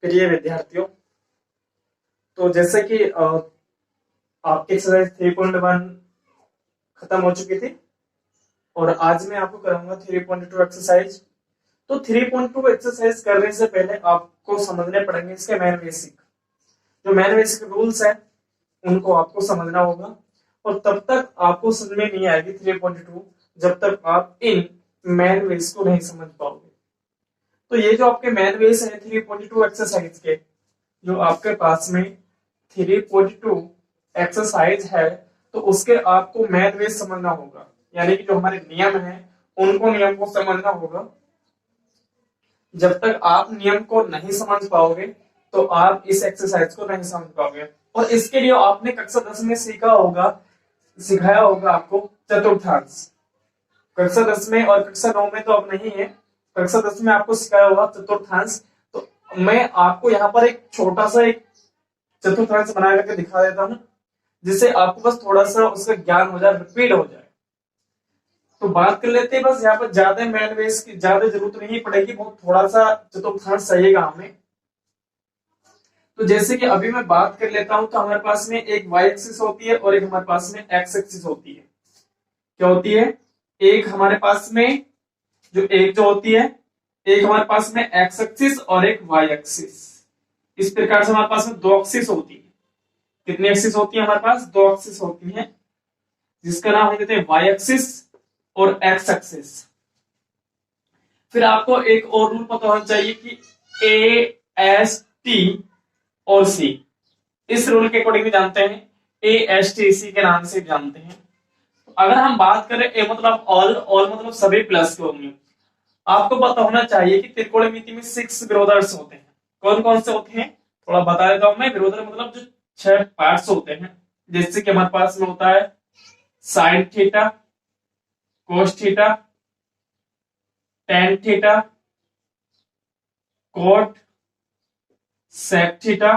प्रिय विद्यार्थियों, तो जैसे कि आपकी एक्सरसाइज 3.1 खत्म हो चुकी थी और आज मैं आपको कराऊंगा 3.2 एक्सरसाइज। तो 3.2 एक्सरसाइज करने से पहले आपको समझने पड़ेंगे इसके मेन बेसिक, जो मेन बेसिक रूल्स है उनको आपको समझना होगा। और तब तक आपको समझ में नहीं आएगी 3.2 जब तक आप इन मेन बेस को नहीं समझ पाओगे। तो ये जो आपके मेन बेस है 3.2 एक्सरसाइज के, जो आपके पास में 3.2 एक्सरसाइज है, तो उसके आपको मैथ बेस समझना होगा, यानी कि जो हमारे नियम है उनको नियम को समझना होगा। जब तक आप नियम को नहीं समझ पाओगे तो आप इस एक्सरसाइज को नहीं समझ पाओगे। और इसके लिए आपने कक्षा 10 में सिखाया होगा आपको चतुर्थांश। कक्षा 10 में और कक्षा 9 में तो अब नहीं है, कक्षा 10 में आपको सिखाया होगा चतुर्थांश। तो मैं आपको यहाँ पर एक छोटा सा एक चतुर्थांश बना करके दिखा देता हूं, जिससे आपको बस थोड़ा सा उसका ज्ञान हो जाए, रिपीट हो जाए। तो बात कर लेते हैं, बस यहाँ पर ज्यादा मैन बेस की ज्यादा जरूरत नहीं पड़ेगी, बहुत थोड़ा सा चतुर्थांश चाहिएगा हमें। तो जैसे कि अभी मैं बात कर लेता हूं, तो हमारे पास में एक वाई एक्सिस होती है और एक हमारे पास में एक्स एक्सिस होती है। क्या होती है? एक हमारे पास में जो होती है, एक हमारे पास में एक्स एक्सिस और एक वाई एक्सिस। इस प्रकार से हमारे पास में दो एक्सिस होती है। कितनी एक्सिस होती है? हमारे पास दो एक्सिस होती है, जिसका नाम हम देते हैं वाई एक्सिस और एक्स एक्सिस। फिर आपको एक और रूल पता होना चाहिए कि ए एस टी और सी, इस रूल के अकॉर्डिंग भी जानते हैं, ए एस टी सी के नाम से जानते हैं। तो अगर हम बात करें ए मतलब ऑल मतलब सभी प्लस के होंगे। आपको पता होना चाहिए कि त्रिकोणमिति में 6 विरोधर्स होते हैं। कौन कौन से होते हैं थोड़ा बता देता हूं मैं। विरोधर मतलब जो 6 पार्ट्स होते हैं, जैसे कि हमारे पास में होता है sine theta, cos theta, tan theta, cot, sec theta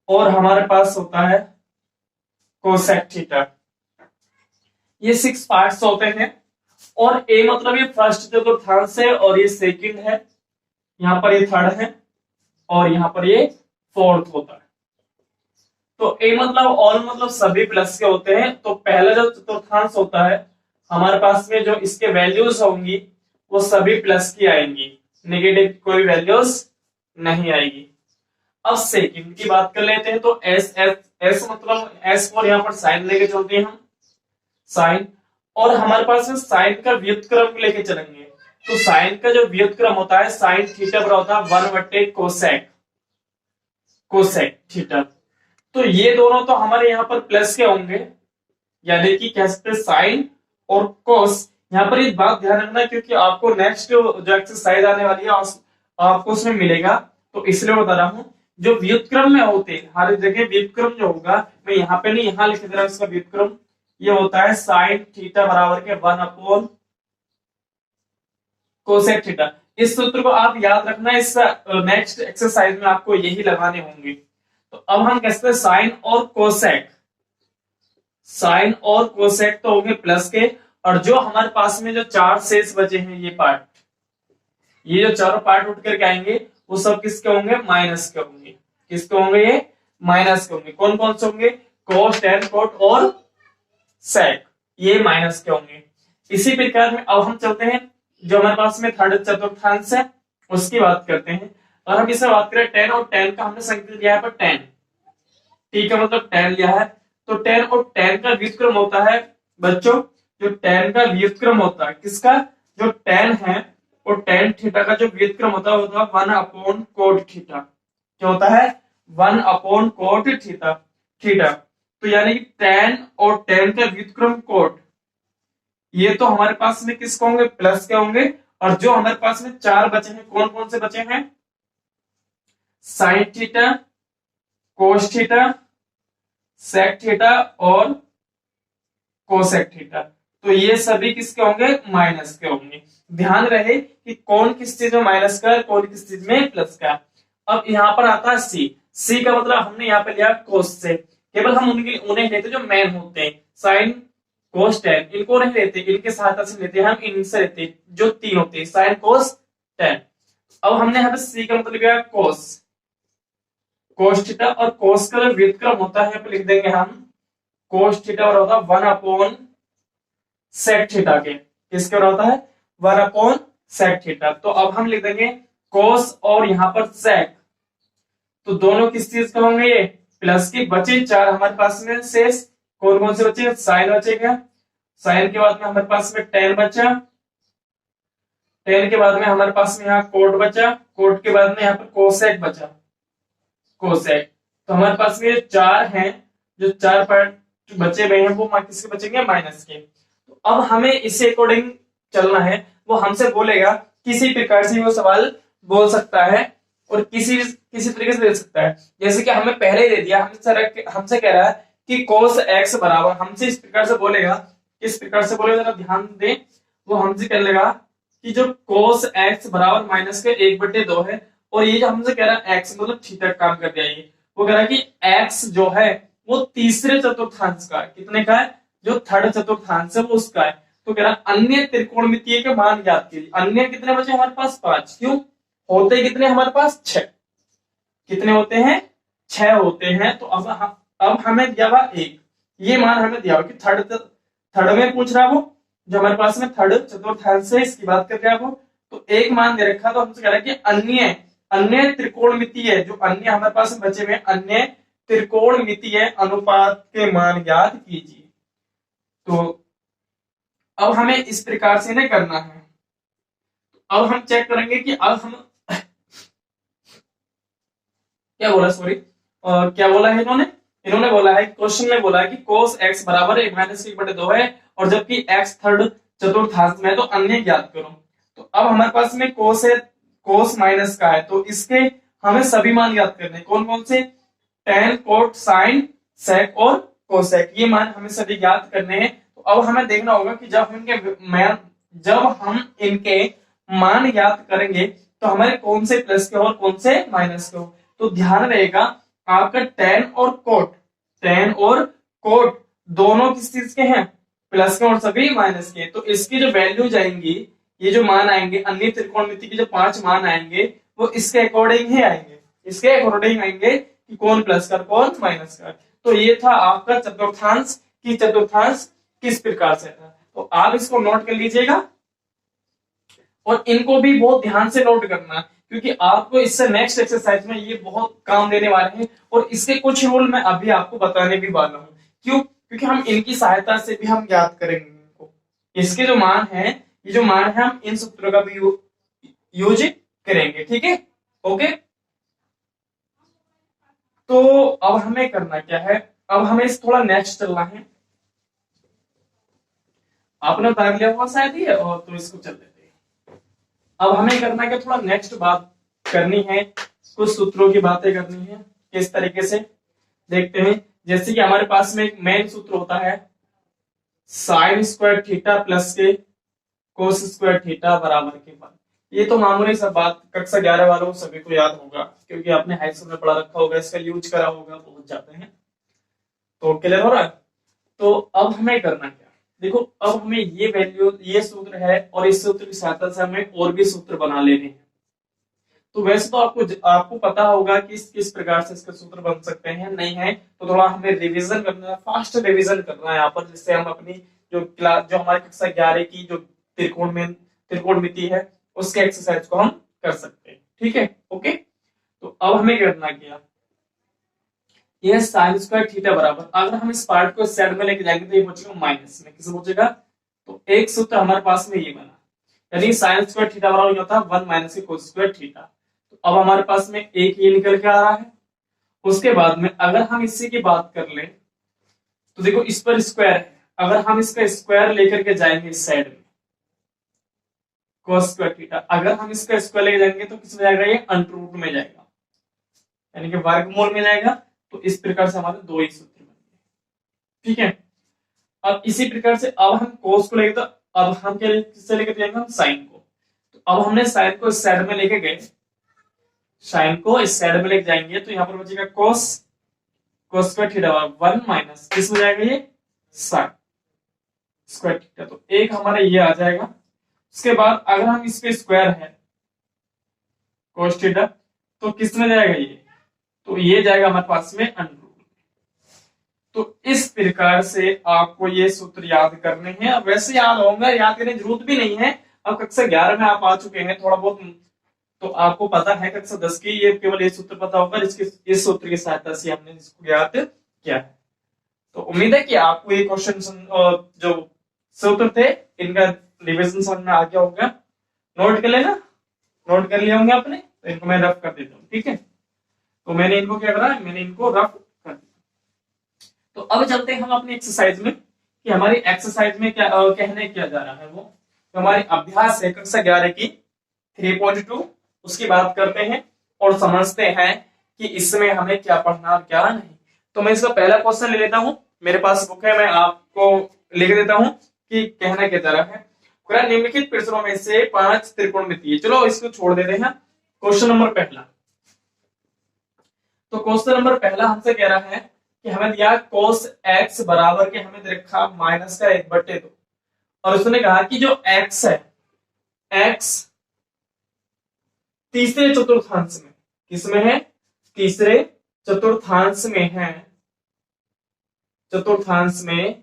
और हमारे पास होता है कोसेक थीटा। ये 6 पार्ट्स होते हैं। और ए मतलब ये फर्स्ट चतुर्थांश है और ये सेकंड है, यहां पर ये थर्ड है और यहां पर ये फोर्थ होता है। तो ए मतलब ऑल मतलब सभी प्लस के होते हैं। तो पहला जो चतुर्थांश होता है हमारे पास में, जो इसके वैल्यूज होंगी वो सभी प्लस की आएंगी, नेगेटिव कोई वैल्यूज नहीं आएगी। अब सेकंड की बात कर लेते हैं। तो एस एस एस मतलब एस और यहाँ पर साइन लेके चलते हैं हम, साइन। और हमारे पास में साइन का व्युत्क्रम लेके चलेंगे। तो साइन का जो व्युत्क्रम होता है, साइन थीटा बराबर होता है 1/, कोसेक थीटा। तो ये दोनों तो हमारे यहाँ पर प्लस के होंगे, यानी कि कह सकते साइन और कोस। यहाँ पर एक बात ध्यान रखना, क्योंकि आपको नेक्स्ट जो एक्सरसाइज आने वाली है आपको उसमें मिलेगा, तो इसलिए बता रहा हूं। जो व्युत्क्रम में होते हैं हर जगह व्युत्क्रम जो होगा, मैं यहाँ पे नहीं यहाँ लिख दे रहा हूं इसका व्युत्क्रम, ये होता है साइन थीटा बराबर के 1 कोसेक थीटा। इस सूत्र को आप याद रखना, इस नेक्स्ट एक्सरसाइज में आपको यही लगाने होंगे। तो अब हम कहते हैं साइन और कोसेक, साइन और कोसेक तो होंगे प्लस के, और जो हमारे पास में जो 4 शेष बचे हैं ये पार्ट, ये जो चारों पार्ट उठ करके आएंगे वो सब किसके होंगे? माइनस के होंगे। किसके होंगे? ये माइनस के होंगे। कौन कौन से होंगे? कोस, टेन, कोट और सेक, ये माइनस के होंगे। इसी प्रकार में अब हम चलते हैं, जो हमारे पास में थर्ड चतुर्थांश है उसकी बात करते हैं। और हम इससे बात करें टेन, और टेन का हमने संकेत लिया है पर टेन, ठीक है, मतलब टेन लिया है। तो टेन और टेन का व्युत्क्रम होता है बच्चों, जो टेन का व्युत्क्रम होता है किसका? जो टेन है और टेन थीटा का जो व्युत्क्रम होता है 1/कोट थीटा। क्या होता है? 1/कोट थीटा थीटा। तो यानी कि टेन और टेन का व्युत्क्रम कोट, ये तो हमारे पास में किसके होंगे? प्लस के होंगे। और जो हमारे पास में 4 बचे हैं, कौन कौन से बचे हैं? Sine theta, cos theta, sec theta और कोसेक थीटा। तो ये सभी किसके होंगे? माइनस के होंगे। ध्यान रहे कि कौन किस चीज में माइनस का, कौन किस चीज में प्लस का। अब यहां पर आता है सी। सी का मतलब हमने यहाँ पे लिया कोस से। केवल हम उन्हें लेते जो मैन होते हैं, साइन, कोस, टेन, इनको नहीं लेते, इनके सहायता से लेते हैं हम, इनसे लेते जो तीन होते हैं, साइन, कोस, टेन। अब हमने यहाँ पे सी का मतलब लिया कोस। कोस थीटा, और कोस का जो व्युत्क्रम होता है यहाँ पे लिख देंगे हम कोस थीटा और होता है 1 सेक थीटा के। किसके बराबर होता है? 1 सेक थीटा। तो अब हम लिख देंगे कोस और यहाँ पर सेक, तो दोनों किस चीज के होंगे? ये प्लस के बचे 4 हमारे पास में शेष। कौन कौन से बचे? साइन बचेगा, साइन के बाद में हमारे पास में टेन बचा, टेन के बाद में हमारे पास में यहाँ कोट बचा, कोट के बाद में यहाँ पर कोसेक बचा, कोसेक। तो हमारे पास में 4 हैं, जो 4 पार्ट बचे हुए हैं वो किसके बचेंगे? माइनस के। तो अब हमें इससे अकॉर्डिंग चलना है। वो हमसे बोलेगा किसी प्रकार से वो सवाल बोल सकता है और किसी तरीके से दे सकता है। जैसे कि हमें पहले ही दे दिया, हमसे कह रहा है कि कोस एक्स बराबर, हमसे इस प्रकार से बोलेगा, किस प्रकार से बोलेगा जरा ध्यान दें। वो हमसे कह लेगा कि जो कोस एक्स बराबर माइनस के 1/2 है, और ये जो हमसे कह रहा है एक्स मतलब थीटा काम कर दिया, ये वो कह रहा है कि एक्स जो है वो तीसरे चतुर्थांश का है। कितने का है? जो थर्ड चतुर्थांश है वो उसका है। तो कह रहा है अन्य त्रिकोणमितीय के मान ज्ञात कीजिए। अन्य कितने बचे हमारे पास? 5। क्यों? होते कितने हमारे पास? 6। कितने होते हैं? 6 होते हैं। तो अब हमें दिया हुआ 1, ये मान हमें दिया हुआ कि थर्ड में पूछ रहा है वो, जो हमारे पास में थर्ड चतुर्थांश है इसकी बात कर रहा है वो। तो एक मान दे रखा, तो हमसे कह रहा है कि अन्य त्रिकोणमितीय, जो अन्य हमारे पास बचे हुए अन्य त्रिकोणमितीय अनुपात के मान ज्ञात कीजिए। तो अब हमें इस प्रकार से नहीं करना है। अब हम चेक करेंगे कि अब हम क्या बोला, सॉरी क्या बोला है इन्होंने बोला है, क्वेश्चन में बोला है कि cos x बराबर 1-1/2 है, और जबकि x थर्ड चतुर्थांश में, तो अन्य ज्ञात करो। तो अब हमारे पास में cos है, cos माइनस का है, तो इसके हमें सभी मान ज्ञात करने। कौन कौन से? tan, cot, sin, sec और cosec, ये मान हमें सभी ज्ञात करने हैं। तो अब हमें देखना होगा कि जब हम इनके मान ज्ञात करेंगे तो हमारे कौन से प्लस के हो और कौन से माइनस के हो। तो ध्यान रहेगा आपका टेन और कोट दोनों किस चीज के हैं? प्लस के और सभी माइनस के। तो इसकी जो वैल्यू जाएंगी, ये जो मान आएंगे अन्य त्रिकोणमिति के जो 5 मान आएंगे वो इसके अकॉर्डिंग ही आएंगे, इसके अकॉर्डिंग आएंगे कि कौन प्लस का कौन माइनस का। तो ये था आपका चतुर्थांश की चतुर्थांश किस प्रकार से था। तो आप इसको नोट कर लीजिएगा और इनको भी बहुत ध्यान से नोट करना, क्योंकि आपको इससे नेक्स्ट एक्सरसाइज में ये बहुत काम देने वाले हैं। और इसके कुछ रूल मैं अभी आपको बताने भी वाला हूं। क्यों? क्योंकि हम इनकी सहायता से भी हम ज्ञात करेंगे इनको। इसके जो मान है, ये जो मान है, हम इन सूत्रों का भी यूज करेंगे। ठीक है, ओके। तो अब हमें करना क्या है? अब हमें इस थोड़ा नेक्स्ट चलना है। आपने उतार लिया हुआ शायद ये, और तो इसको चल लेते हैं। अब हमें करना क्या? थोड़ा नेक्स्ट बात करनी है, कुछ सूत्रों की बातें करनी है। किस तरीके से देखते हैं? जैसे कि हमारे पास में एक मेन सूत्र होता है साइन स्क्वायर थीटा प्लस के कोस स्क्वायर थीटा बराबर के 1। ये तो मामूली सब बात कक्षा 11 वालों सभी को याद होगा, क्योंकि आपने हाई स्कूल में पढ़ा रखा होगा, इसका यूज करा होगा बहुत जाते हैं। तो क्लियर हो रहा है? तो अब हमें करना क्या? देखो, अब हमें ये वैल्यू, ये सूत्र है, और इस सूत्र की सहायता से हमें और भी सूत्र बना लेने हैं। तो वैसे तो आपको पता होगा कि किस प्रकार से इसके सूत्र बन सकते हैं। नहीं है तो थोड़ा हमें रिवीजन करना है, फास्ट रिवीजन करना है यहाँ पर, जिससे हम अपनी जो हमारी कक्षा 11 की जो त्रिकोणमिति है उसके एक्सरसाइज को हम कर सकते हैं। ठीक है, ओके। तो अब हमें करना क्या? यह साइन स्क्वायर थीटा बराबर, अगर हम इस पार्ट को साइड में लेके जाएंगे तो ये पहुंचेगा माइनस में। किसे पहुंचेगा? तो एक सूत्र हमारे पास में ये बना, यानी साइन स्क्वायर थीटा बराबर होता है 1 माइनस कोस स्क्वायर थीटा। तो अब हमारे पास में एक ये निकल के आ रहा है। उसके बाद में अगर हम इसी की बात कर ले, तो देखो इस पर स्क्वायर है, अगर हम इसका स्क्वायर लेकर के जाएंगे इस साइड में कोस स्क्वायर थीटा, अगर हम इसका स्क्वायर लेके जाएंगे तो किस में जाएगा? ये अंडर में जाएगा, यानी कि वर्गमूल में जाएगा। तो इस प्रकार से हमारे दो ही सूत्र बन गए। ठीक है, अब इसी प्रकार से अब हम कोस को लेके, तो अब हम क्या किससे लेके जाएंगे? हम साइन को। तो अब हमने साइन को इस साइड में लेके गए, साइन को इस साइड में लेके जाएंगे तो यहाँ पर बचेगा कोस स्क्वायर थीटा 1 माइनस किस में जाएगा? ये साइन स्क्वायर थीटा। तो एक हमारा ये आ जाएगा। उसके बाद अगर हम इस पे स्क्वायर है कोस थीटा, तो किस में जाएगा? ये तो ये जाएगा हमारे पास में अंडर रूट। तो इस प्रकार से आपको ये सूत्र याद करने हैं। अब वैसे याद होंगे, याद करने की जरूरत भी नहीं है। अब कक्षा 11 में आप आ चुके हैं थोड़ा बहुत, तो आपको पता है कक्षा 10 की ये केवल ये सूत्र पता होगा, इसके इस सूत्र की सहायता से हमने इसको याद किया है। तो उम्मीद है कि आपको ये क्वेश्चन जो सूत्र थे इनका रिवीजन समझ में आ गया होगा। नोट कर लेना, नोट कर लिए होंगे आपने, तो इनको मैं रफ कर देता हूँ। ठीक है, तो मैंने इनको क्या करा, मैंने इनको रफ कर दिया। तो अब चलते हैं हम अपनी एक्सरसाइज में कि हमारी एक्सरसाइज में क्या कहने क्या जा रहा है। वो तो हमारी अभ्यास है कक्षा 11 की 3.2, उसकी बात करते हैं और समझते हैं कि इसमें हमें क्या पढ़ना और क्या नहीं। तो मैं इसका पहला क्वेश्चन ले लेता हूं, मेरे पास बुक है, मैं आपको लिख देता हूं कि कहना क्या जा रहा है। निम्नलिखित प्रश्नों में से 5 त्रिकोणमितीय, चलो इसको छोड़ देते हैं। क्वेश्चन नंबर पहला, तो क्वेश्चन नंबर पहला हमसे कह रहा है कि हमें दिया cos x बराबर के हमें दे रखा माइनस का 1/2, और उसने कहा कि जो x है, x तीसरे चतुर्थांश में, किसमें है, तीसरे चतुर्थांश में है, चतुर्थांश में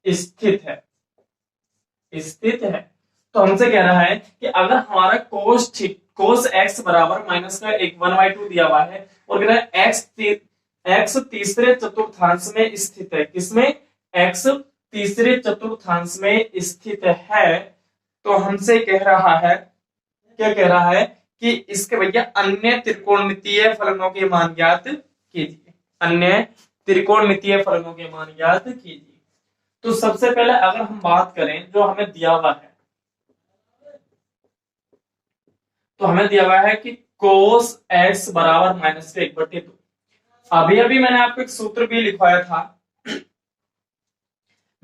स्थित है, स्थित है। तो हमसे कह रहा है कि अगर हमारा cos x बराबर माइनस का 1/2 दिया हुआ है और x तीसरे चतुर्थांश में स्थित है, किसमें, x तीसरे चतुर्थांश में स्थित है, तो हमसे कह रहा है, क्या कह रहा है कि इसके भैया अन्य त्रिकोणमितीय फलनों के मान ज्ञात कीजिए, अन्य त्रिकोणमितीय फलनों के मान ज्ञात कीजिए। तो सबसे पहले अगर हम बात करें जो हमें दिया हुआ है, तो हमें दिया हुआ है कि cos x बराबर माइनस का 1/2। अभी अभी मैंने आपको एक सूत्र भी लिखवाया था,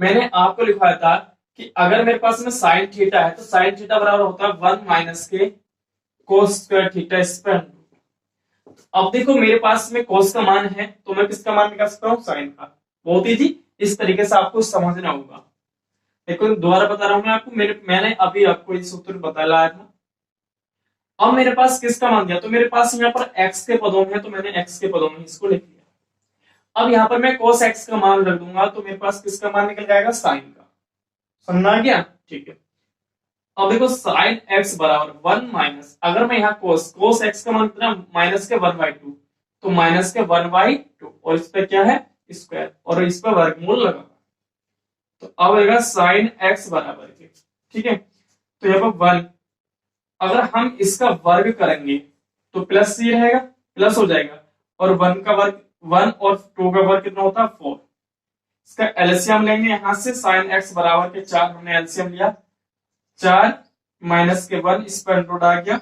मैंने आपको लिखवाया था कि अगर मेरे पास में साइन थीटा है तो साइन थीटा बराबर होता है 1 माइनस के कोस स्क्वायर थीटा स्क्वायर। अब देखो मेरे पास में कोस का मान है, तो मैं किसका मान निकाल सकता हूँ, साइन का। बहुत इजी, इस तरीके से आपको समझना होगा। देखो दोबारा बता रहा हूं मैं आपको, मैंने अभी आपको इस सूत्र बताया था। अब मेरे पास किसका मान दिया, तो मेरे पास यहाँ पर x के पदों में है, तो मैंने x के पदों में इसको लिख लिया। अब यहाँ पर मैं cos x का मान रख दूंगा, तो मेरे पास किसका मान निकल जाएगा, साइन का। समझा गया, ठीक है। अब देखो साइन x बराबर 1 माइनस, अगर मैं यहाँ cos x का मान कितना, माइनस के 1/2, तो माइनस के 1/2 और इस पे क्या है, स्क्वायर, और इस पे वर्गमूल लगा, तो अब आएगा साइन x बराबर के, ठीक है। तो यहाँ पर 1, अगर हम इसका वर्ग करेंगे तो प्लस ही रहेगा, प्लस हो जाएगा, और 1 का वर्ग 1 और 2 का वर्ग कितना होता है, 4। इसका एलसीएम लेंगे यहां से, साइन x बराबर के 4 हमने एलसीएम लिया, 4 माइनस के 1 इस पर अंडर आ गया,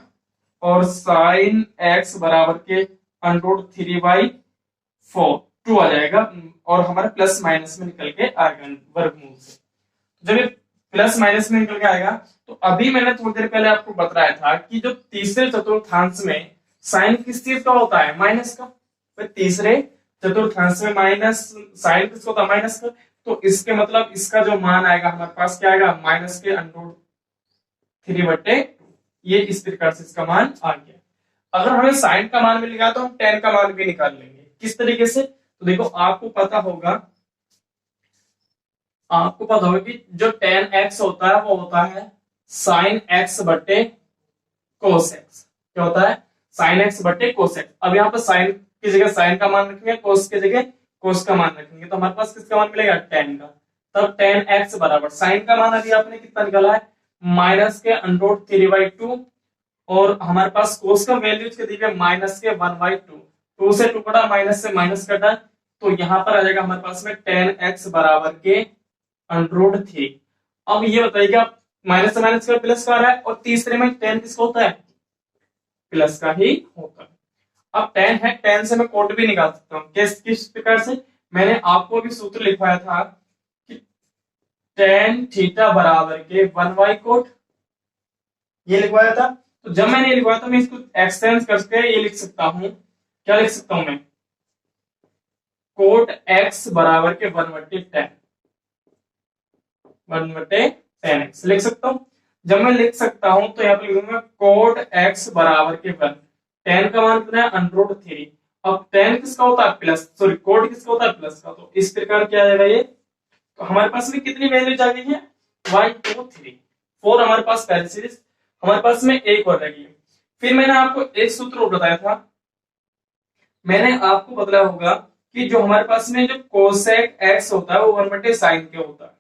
और साइन x बराबर के अंडर 3/4 2 आ जाएगा, और हमारा प्लस माइनस में निकल के आएगा वर्गमूल से। जब ये प्लस माइनस में निकल के आएगा, तो अभी मैंने थोड़ी देर पहले आपको बताया था कि जो तीसरे चतुर्थांश में साइन किस चीज का होता है, माइनस का। तो तीसरे चतुर्थांश में माइनस, साइन किसका होता है, माइनस का। तो इसके मतलब इसका जो मान आएगा हमारे पास क्या आएगा, माइनस के अंडर 3/2। ये इस प्रकार से इसका मान आ गया। अगर हमें साइन का मान मिलेगा तो हम टेन का मान भी निकाल लेंगे। किस तरीके से, तो देखो आपको पता होगा, आपको पता होगा कि जो tan x होता है वो होता है sin x बट्टे cos x। क्या होता है, sin x बट्टे cos x। अब यहाँ पर sin की जगह sin का मान रखेंगे, cos की जगह cos का मान रखेंगे, तो हमारे पास किसका मान मिलेगा, tan का। तब tan x बराबर, sin का मान अभी आपने कितना निकाला है, माइनस के अंडर 3/2, और हमारे पास cos का वैल्यू के दिए माइनस के 1/2, 2 से टुकड़ा माइनस से माइनस कटा, तो यहाँ पर आ जाएगा हमारे पास में tan x बराबर के अंडर 3। अब ये बताइएगा माइनस से माइनस का प्लस का आ रहा है, और तीसरे में tan किसका होता है, प्लस का ही होता है। अब tan है, tan से मैं कोट भी निकाल सकता हूँ। किस प्रकार से, मैंने आपको भी सूत्र लिखवाया था कि tan थीटा बराबर के 1/कोट, ये लिखवाया था। तो जब मैंने लिखवाया था, मैं इसको एक्सटेंड करके ये लिख सकता हूं, क्या लिख सकता हूं मैं, कोट x बराबर के 1/10 x लिख सकता हूं। जब मैं लिख सकता हूं तो यहाँ पे लिखूंगा कोट x बराबर के 1, tan का मान कितना है, अंडर 3, अब टेन किसका होता है प्लस, सॉरी कोड किसका होता है प्लस का, तो इस प्रकार क्या आ जाएगा ये। तो हमारे पास में कितनी वैल्यूज आ गई है, 1 2 3 4 हमारे पास पहले सीरीज, हमारे पास में एक और रह गई है। फिर मैंने आपको एक सूत्र और बताया था, मैंने आपको बताया होगा कि जो हमारे पास में जो कोसेक एक्स होता है वो 1/sin के होता है,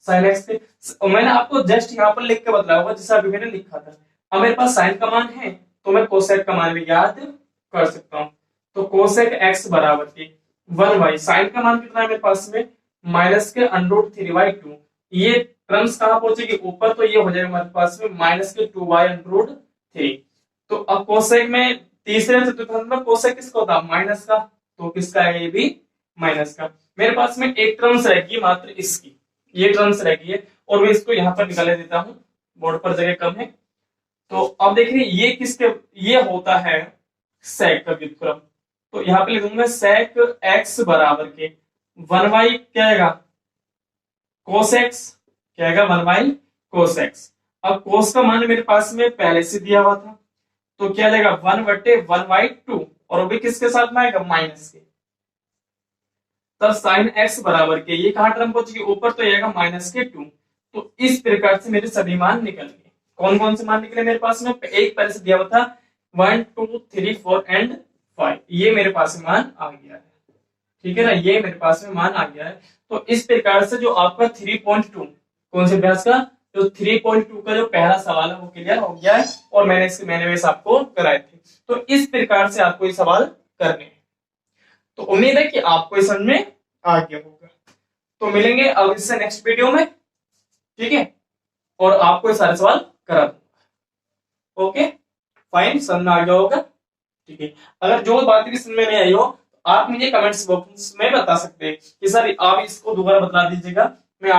साइन एक्स के। और मैंने आपको जस्ट यहाँ पर लिख के बताया होगा जैसा अभी मैंने लिखा था। अब मेरे पास साइन का मान है तो मैं कोसेक का मान भी याद कर सकता हूँ। तो कोसेक एक्स बराबर के 1/, साइन का मान कितना है मेरे पास में माइनस के √3/2। ये टर्म्स कहां पहुंचेगी ऊपर, तो ये हो जाएगा हमारे पास में माइनस के 2/√3। तो अब कोसेक में तीसरे चतुर्थांश में कोसेक किसका होता है माइनस का, तो किसका है ये भी माइनस का। मेरे पास में एक टर्म्स रहेगी मात्र इसकी, ये टर्म्स रहेगी है, और मैं इसको यहाँ पर निकाले देता हूं, बोर्ड पर जगह कम है। तो अब देखिए ये किसके, ये होता है सेक का व्युत्क्रम। तो यहाँ पे लिखूंगा सेक एक्स बराबर के 1/, क्या आएगा कोसेक्स, क्या आएगा 1/, कोसेक्स। अब कोस का मान मेरे पास में पहले से दिया हुआ था, तो क्या जाएगा 1/1/2, और वो भी किसके साथ में आएगा माइनस के। तब साइन एक्स बराबर के, ये कहां टर्म पहुंचेगी ऊपर, तो आएगा -2। तो इस प्रकार से मेरे सभी मान निकल गए। कौन कौन से मान निकले मेरे पास में, एक पहले से दिया हुआ था 1 2 3 4 एंड 5, ये मेरे पास में मान आ गया है, ठीक है ना, ये मेरे पास में मान आ गया है। तो इस प्रकार से जो आपका 3.2 कौन से अभ्यास का, जो 3.2 का जो पहला सवाल है वो क्लियर हो गया है, और मैंने वैसे आपको कराए थे। तो इस प्रकार से आपको ये सवाल करने हैं। तो उम्मीद है कि आपको ये समझ में आ गया होगा। तो मिलेंगे अब इससे नेक्स्ट वीडियो में, ठीक है, और आपको ये सारे सवाल करा दूंगा। ओके फाइन, समझ में आ गया होगा, ठीक है। अगर जो बात की समझ में नहीं आई हो तो आप मुझे कमेंट्स बॉक्स में बता सकते हैं कि सर आप इसको दोबारा बता दीजिएगा, मैं आप